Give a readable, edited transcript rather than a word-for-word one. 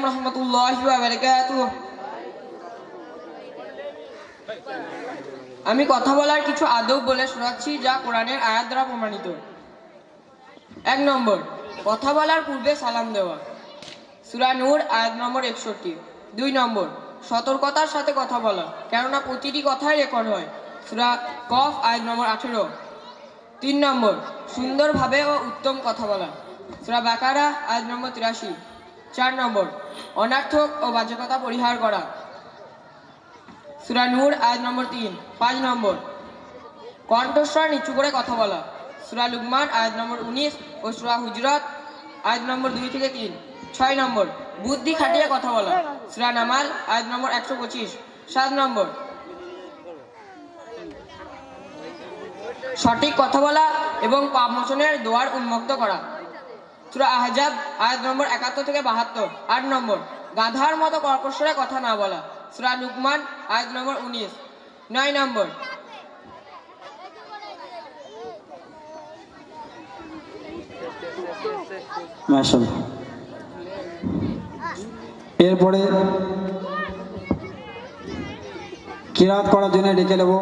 রহমতুল্লাহি ওয়া বারাকাতুহু। আমি কথা বলার কিছু আদব বলে শোনাচ্ছি যা কোরআনের আয়াত দ্বারা প্রমাণিত। 1 নম্বর, কথা বলার পূর্বে সালাম দেওয়া, সূরা নূর আয়াত নম্বর 61। 2 নম্বর, সতর্কতার সাথে কথা বলা, কেননা প্রতিটি কথাই রেকর্ড হয়, সূরা কফ আয়াত নম্বর 18। 3 নম্বর, সুন্দরভাবে ও উত্তম কথা বলা, সূরা বাকারা আয়াত নম্বর 83। 4 নম্বর, অনার্থক ও বাজে কথা পরিহার করা, সূরা নূর আয়াত নম্বর 3। 5 নম্বর, কণ্ঠস্বর নিচু করে কথা বলা, সূরা লুকমান আয়াত নম্বর 19 ও সূরা হুজরাত আয়াত নম্বর 2 থেকে 3। 6 নম্বর, বুদ্ধি খাটিয়ে কথা বলা, সূরা নামাল আয়াত নম্বর 125। 7 নম্বর, সঠিক কথা বলা এবং পাপ মোচনের দোয়ার উন্মুক্ত করা, সূরা আহজাব আয়াত নম্বর 71 থেকে 72। 8 নম্বর, গাধার মতো কর্কশরে কথা না বলা, সূরা লুকমান আয়াত নম্বর 19। 9 নম্বর, মাশাআল্লাহ। এরপরে কিরাত করার জন্য ডেকে নেব